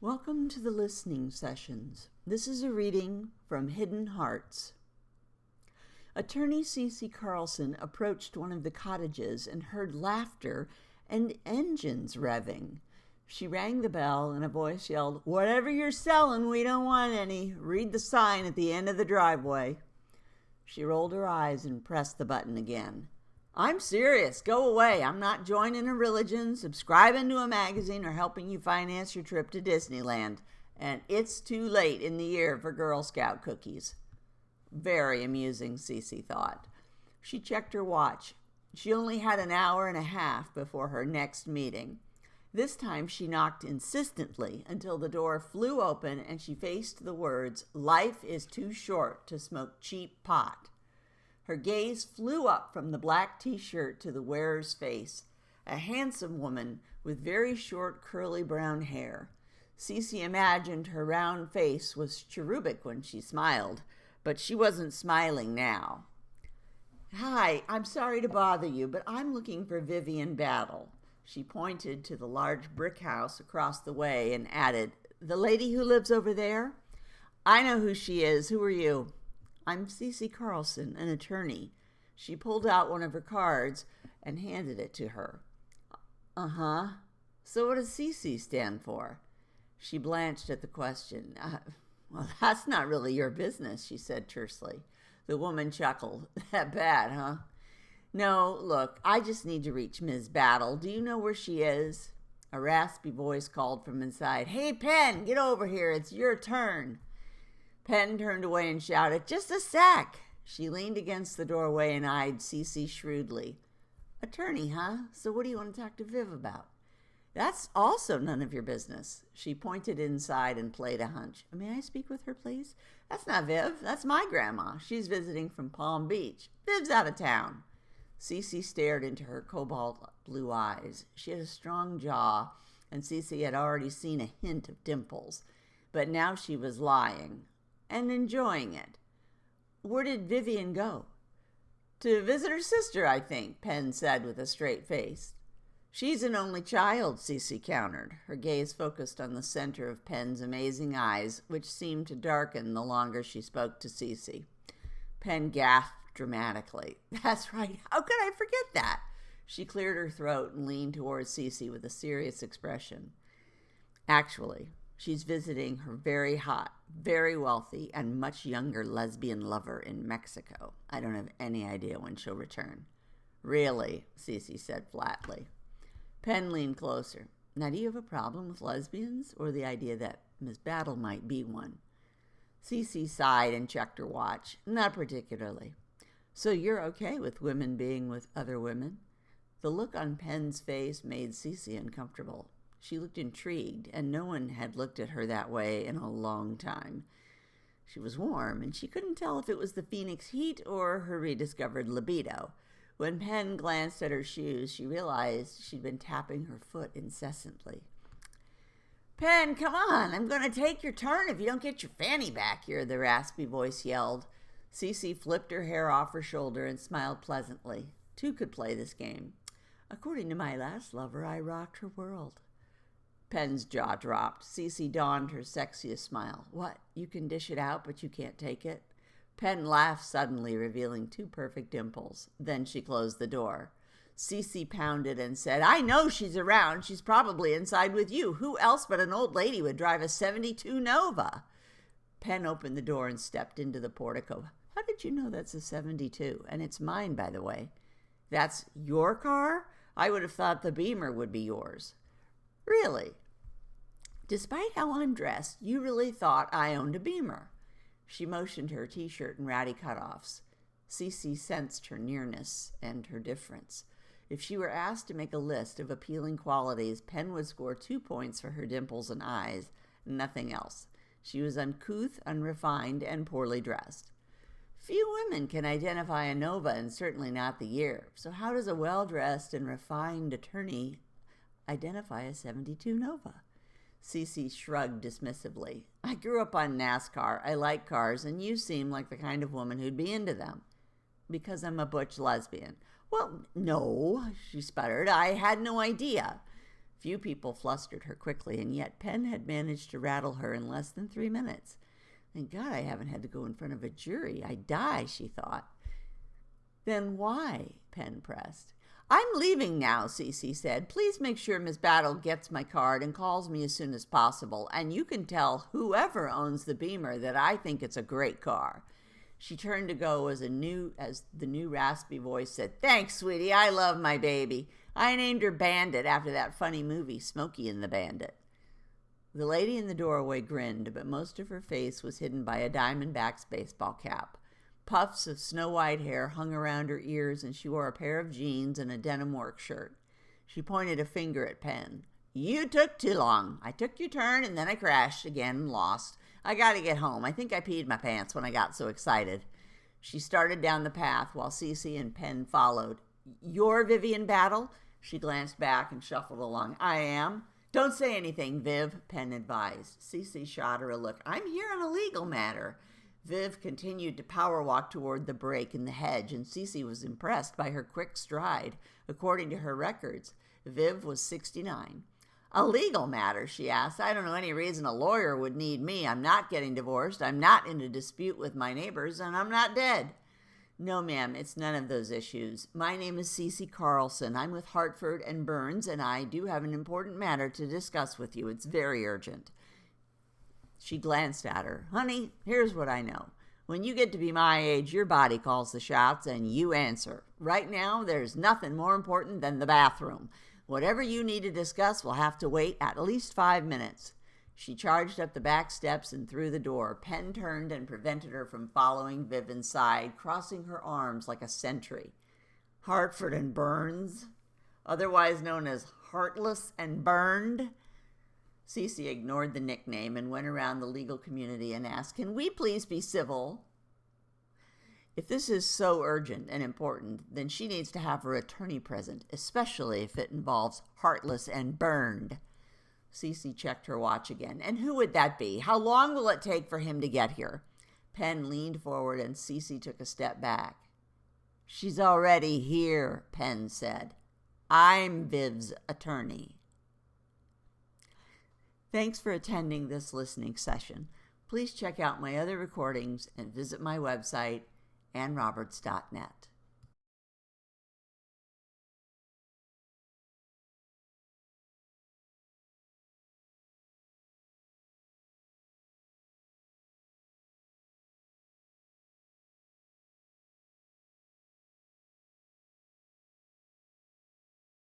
Welcome to the listening sessions. This is a reading from Hidden Hearts. Attorney C.C. Carlson approached one of the cottages and heard laughter and engines revving. She rang the bell and a voice yelled, "Whatever you're selling, we don't want any. Read the sign at the end of the driveway." She rolled her eyes and pressed the button again. "I'm serious. Go away. I'm not joining a religion, subscribing to a magazine, or helping you finance your trip to Disneyland. And it's too late in the year for Girl Scout cookies." Very amusing, Cece thought. She checked her watch. She only had an hour and a half before her next meeting. This time she knocked insistently until the door flew open and she faced the words, "Life is too short to smoke cheap pot." Her gaze flew up from the black t-shirt to the wearer's face, a handsome woman with very short curly brown hair. Cece imagined her round face was cherubic when she smiled, but she wasn't smiling now. "Hi, I'm sorry to bother you, but I'm looking for Vivian Battle." She pointed to the large brick house across the way and added, "The lady who lives over there?" "I know who she is. Who are you?" "I'm C.C. Carlson, an attorney." She pulled out one of her cards and handed it to her. "Uh-huh. So what does C.C. stand for?" She blanched at the question. "Well, that's not really your business," she said tersely. The woman chuckled. "That bad, huh?" "No, look, I just need to reach Ms. Battle. Do you know where she is?" A raspy voice called from inside, "Hey, Penn, get over here. It's your turn." Penn turned away and shouted, "Just a sec." She leaned against the doorway and eyed Cece shrewdly. "Attorney, huh? So what do you want to talk to Viv about?" "That's also none of your business." She pointed inside and played a hunch. "May I speak with her, please?" "That's not Viv. That's my grandma. She's visiting from Palm Beach. Viv's out of town." Cece stared into her cobalt blue eyes. She had a strong jaw, and Cece had already seen a hint of dimples. But now she was lying and enjoying it. "Where did Vivian go?" "To visit her sister, I think," Penn said with a straight face. "She's an only child," Cece countered. Her gaze focused on the center of Penn's amazing eyes, which seemed to darken the longer she spoke to Cece. Penn gasped dramatically. "That's right. How could I forget that?" She cleared her throat and leaned towards Cece with a serious expression. "Actually, she's visiting her very hot, very wealthy, and much younger lesbian lover in Mexico. I don't have any idea when she'll return." "Really?" Cece said flatly. Penn leaned closer. "Now, do you have a problem with lesbians, or the idea that Miss Battle might be one?" Cece sighed and checked her watch. "Not particularly." "So you're okay with women being with other women?" The look on Penn's face made Cece uncomfortable. She looked intrigued, and no one had looked at her that way in a long time. She was warm, and she couldn't tell if it was the Phoenix heat or her rediscovered libido. When Penn glanced at her shoes, she realized she'd been tapping her foot incessantly. "Penn, come on. I'm going to take your turn if you don't get your fanny back here," the raspy voice yelled. Cece flipped her hair off her shoulder and smiled pleasantly. Two could play this game. "According to my last lover, I rocked her world." Penn's jaw dropped. Cece donned her sexiest smile. "What? You can dish it out, but you can't take it?" Penn laughed suddenly, revealing two perfect dimples. Then she closed the door. Cece pounded and said, "I know she's around. She's probably inside with you. Who else but an old lady would drive a 72 Nova?" Penn opened the door and stepped into the portico. "How did you know that's a 72? And it's mine, by the way." "That's your car? I would have thought the Beamer would be yours." "Really? Despite how I'm dressed, you really thought I owned a Beamer." She motioned her t-shirt and ratty cutoffs. Cece sensed her nearness and her difference. If she were asked to make a list of appealing qualities, Penn would score 2 points for her dimples and eyes, nothing else. She was uncouth, unrefined, and poorly dressed. Few women can identify a Nova, and certainly not the year. So how does a well-dressed and refined attorney identify a 72 Nova? Cece shrugged dismissively. "I grew up on NASCAR. I like cars, and you seem like the kind of woman who'd be into them." "Because I'm a butch lesbian." "Well, no," she sputtered. "I had no idea." Few people flustered her quickly, and yet Penn had managed to rattle her in less than 3 minutes. Thank God I haven't had to go in front of a jury. I'd die, she thought. Then why? Penn pressed. I'm leaving now, Cece said. Please make sure Miss Battle gets my card and calls me as soon as possible, and you can tell whoever owns the Beamer that I think it's a great car. She turned to go as the new raspy voice said, Thanks, sweetie, I love my baby. I named her Bandit after that funny movie, Smokey and the Bandit. The lady in the doorway grinned, but most of her face was hidden by a Diamondbacks baseball cap. Puffs of snow-white hair hung around her ears, and she wore a pair of jeans and a denim work shirt. She pointed a finger at Penn. You took too long. I took your turn, and then I crashed again and lost. I got to get home. I think I peed my pants when I got so excited. She started down the path while Cece and Penn followed. You're Vivian Battle? She glanced back and shuffled along. I am. Don't say anything, Viv, Penn advised. Cece shot her a look. I'm here on a legal matter. Viv continued to power walk toward the break in the hedge, and Cece was impressed by her quick stride. According to her records, Viv was 69. A legal matter, she asked. I don't know any reason a lawyer would need me. I'm not getting divorced. I'm not in a dispute with my neighbors, and I'm not dead. No, ma'am, it's none of those issues. My name is Cece Carlson. I'm with Hartford and Burns, and I do have an important matter to discuss with you. It's very urgent. She glanced at her. Honey, here's what I know. When you get to be my age, your body calls the shots, and you answer. Right now, there's nothing more important than the bathroom. Whatever you need to discuss will have to wait at least 5 minutes. She charged up the back steps and through the door. Penn turned and prevented her from following Viv inside, crossing her arms like a sentry. Hartford and Burns, otherwise known as Heartless and Burned. Cece ignored the nickname and went around the legal community and asked, Can we please be civil? If this is so urgent and important, then she needs to have her attorney present, especially if it involves Heartless and Burned. Cece checked her watch again. And who would that be? How long will it take for him to get here? Penn leaned forward and Cece took a step back. She's already here, Penn said. I'm Viv's attorney. Thanks for attending this listening session. Please check out my other recordings and visit my website, annroberts.net.